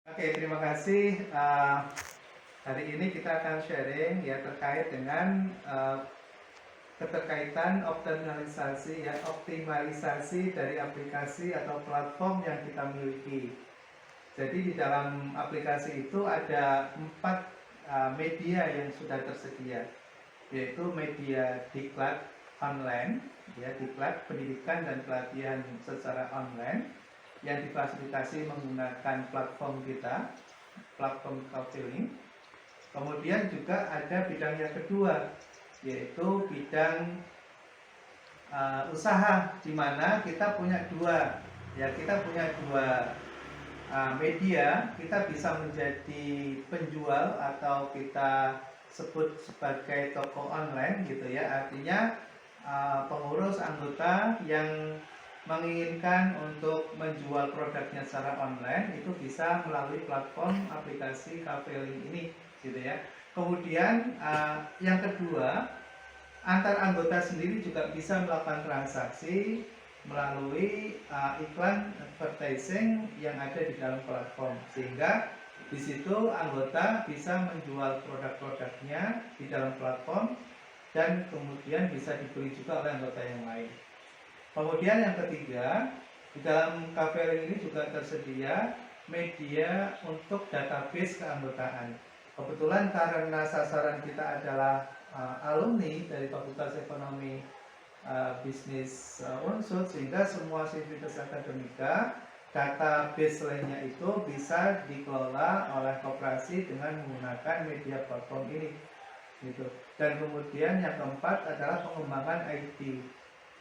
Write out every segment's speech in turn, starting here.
Oke, terima kasih. Hari ini kita akan sharing ya terkait dengan keterkaitan optimalisasi dari aplikasi atau platform yang kita miliki. Jadi di dalam aplikasi itu ada 4 media yang sudah tersedia, yaitu media diklat online, ya diklat pendidikan dan pelatihan secara online yang difasilitasi menggunakan platform kita, platform Coupling. Kemudian juga ada bidang yang kedua, yaitu bidang usaha, di mana kita punya dua media. Kita bisa menjadi penjual atau kita sebut sebagai toko online gitu ya, artinya pengurus anggota yang menginginkan untuk menjual produknya secara online itu bisa melalui platform aplikasi Coupling ini gitu ya. Kemudian yang kedua, antar anggota sendiri juga bisa melakukan transaksi melalui iklan advertising yang ada di dalam platform, sehingga di situ anggota bisa menjual produk-produknya di dalam platform dan kemudian bisa dibeli juga oleh anggota yang lain. Kemudian yang ketiga, di dalam Coupling ini juga tersedia media untuk database keanggotaan. Kebetulan karena sasaran kita adalah alumni dari Fakultas Ekonomi Bisnis Unsur, sehingga semua sivitas akademika database lainnya itu bisa dikelola oleh koperasi dengan menggunakan media platform ini gitu. Dan kemudian yang keempat adalah pengembangan IT.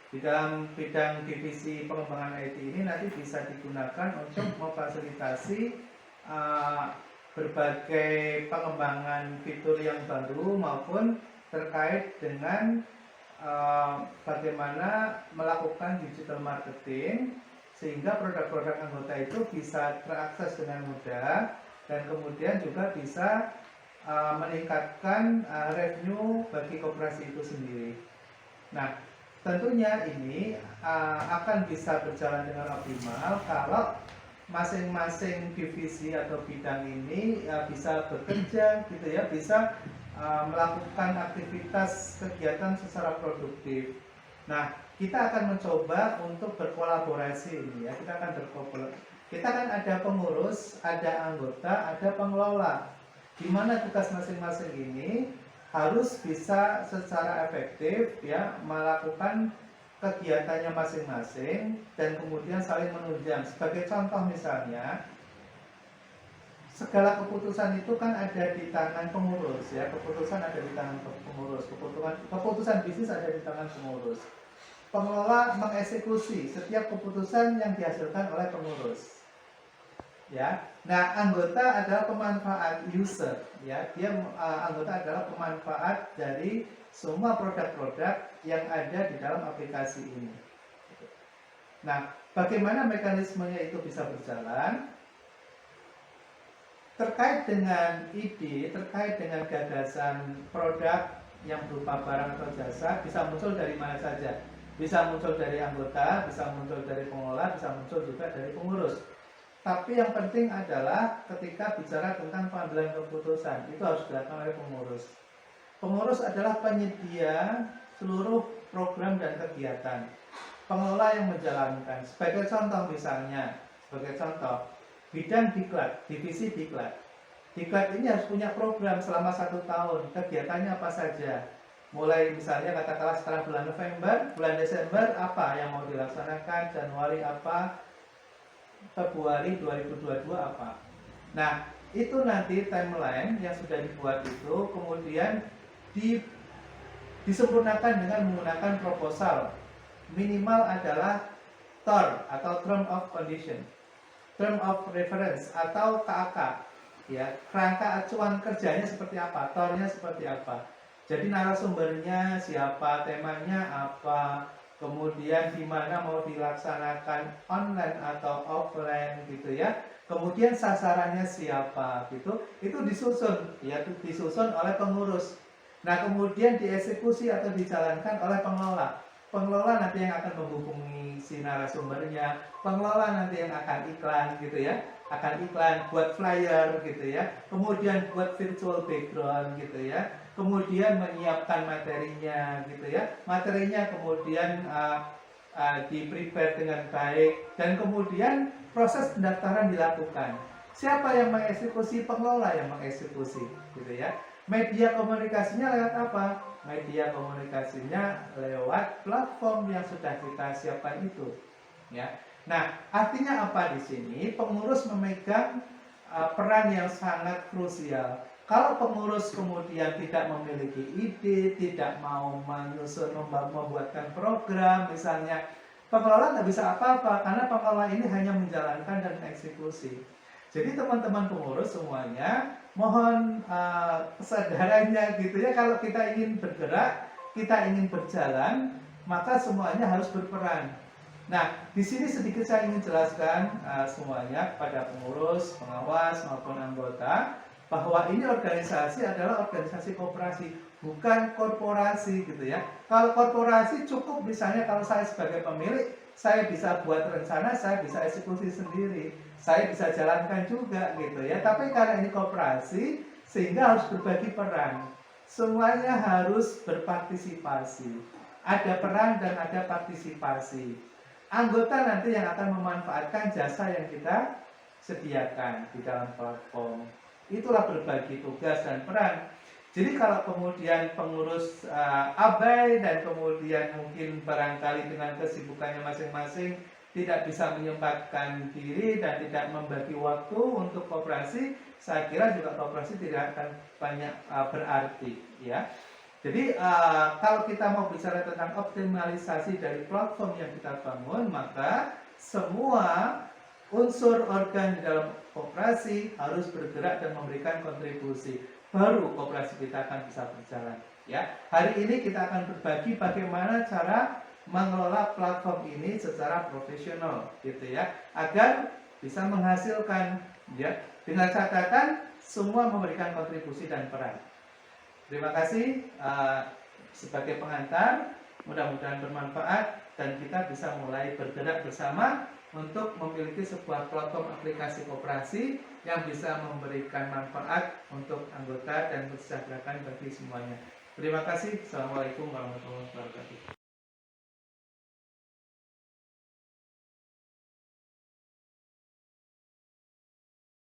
Di dalam bidang divisi pengembangan IT ini nanti bisa digunakan untuk memfasilitasi berbagai pengembangan fitur yang baru maupun terkait dengan bagaimana melakukan digital marketing sehingga produk-produk anggota itu bisa terakses dengan mudah dan kemudian juga bisa meningkatkan revenue bagi koperasi itu sendiri. Nah, tentunya ini akan bisa berjalan dengan optimal kalau masing-masing divisi atau bidang ini bisa bekerja gitu ya, bisa melakukan aktivitas kegiatan secara produktif. Nah, kita akan mencoba untuk berkolaborasi ini ya. Kita kan ada pengurus, ada anggota, ada pengelola. Di mana tugas masing-masing ini harus bisa secara efektif ya melakukan kegiatannya masing-masing dan kemudian saling menunjang. Sebagai contoh misalnya, segala keputusan itu kan ada di tangan pengurus ya, keputusan ada di tangan pengurus, keputusan bisnis ada di tangan pengurus. Pengelola mengeksekusi setiap keputusan yang dihasilkan oleh pengurus. Ya, nah anggota adalah pemanfaat user, ya dia anggota adalah pemanfaat dari semua produk-produk yang ada di dalam aplikasi ini. Nah, bagaimana mekanismenya itu bisa berjalan? Terkait dengan ide, terkait dengan gagasan produk yang berupa barang atau jasa bisa muncul dari mana saja. Bisa muncul dari anggota, bisa muncul dari pengelola, bisa muncul juga dari pengurus. Tapi yang penting adalah ketika bicara tentang pengambilan keputusan, itu harus dilakukan oleh pengurus. Pengurus adalah penyedia seluruh program dan kegiatan. Pengelola yang menjalankan. Sebagai contoh misalnya, bidang diklat, divisi diklat. Diklat ini harus punya program selama 1 tahun. Kegiatannya apa saja? Mulai misalnya katakanlah setelah bulan November, bulan Desember apa yang mau dilaksanakan, Januari apa, Februari 2022 apa. Nah, itu nanti timeline yang sudah dibuat itu kemudian disempurnakan dengan menggunakan proposal. Minimal adalah TOR atau Term of Condition, Term of Reference atau KAK. Ya, kerangka acuan kerjanya seperti apa, TOR-nya seperti apa. Jadi narasumbernya siapa, temanya apa, kemudian di mana mau dilaksanakan online atau offline gitu ya. Kemudian sasarannya siapa gitu. Itu disusun ya, disusun oleh pengurus. Nah, kemudian dieksekusi atau dijalankan oleh pengelola. pengelola nanti yang akan menghubungi si narasumbernya, pengelola nanti yang akan iklan gitu ya, akan iklan, buat flyer gitu ya, kemudian buat virtual background gitu ya, kemudian menyiapkan materinya gitu ya, materinya kemudian di prepare dengan baik, dan kemudian proses pendaftaran dilakukan. Siapa yang mengeksekusi? Pengelola yang mengeksekusi gitu ya. Media komunikasinya lewat apa? Media komunikasinya lewat platform yang sudah kita siapkan itu ya. Nah, artinya apa di sini? Pengurus memegang peran yang sangat krusial. Kalau pengurus kemudian tidak memiliki ide, tidak mau menyusun, membuatkan program, misalnya, pengelola nggak bisa apa-apa karena pengelola ini hanya menjalankan dan eksekusi. Jadi teman-teman pengurus semuanya, mohon kesadarannya gitu ya, kalau kita ingin bergerak, kita ingin berjalan, maka semuanya harus berperan. Nah, di sini sedikit saya ingin jelaskan semuanya kepada pengurus, pengawas maupun anggota, bahwa ini organisasi adalah organisasi koperasi, bukan korporasi gitu ya. Kalau korporasi cukup misalnya kalau saya sebagai pemilik, saya bisa buat rencana, saya bisa eksekusi sendiri, saya bisa jalankan juga gitu ya. Tapi karena ini koperasi, sehingga harus berbagi peran. Semuanya harus berpartisipasi. Ada peran dan ada partisipasi. Anggota nanti yang akan memanfaatkan jasa yang kita sediakan di dalam platform. Itulah berbagi tugas dan peran. Jadi kalau kemudian pengurus abai dan kemudian mungkin barangkali dengan kesibukannya masing-masing tidak bisa menyempatkan diri dan tidak membagi waktu untuk koperasi, saya kira juga koperasi tidak akan banyak berarti ya. Jadi kalau kita mau bicara tentang optimalisasi dari platform yang kita bangun, maka semua unsur organ di dalam koperasi harus bergerak dan memberikan kontribusi. Baru koperasi kita akan bisa berjalan. Ya, hari ini kita akan berbagi bagaimana cara mengelola platform ini secara profesional, gitu ya, agar bisa menghasilkan, ya, dengan catatan semua memberikan kontribusi dan peran. Terima kasih sebagai pengantar, mudah-mudahan bermanfaat dan kita bisa mulai bergerak bersama untuk memiliki sebuah platform aplikasi koperasi yang bisa memberikan manfaat untuk anggota dan mensejahterakan bagi semuanya. Terima kasih. Assalamualaikum warahmatullahi wabarakatuh.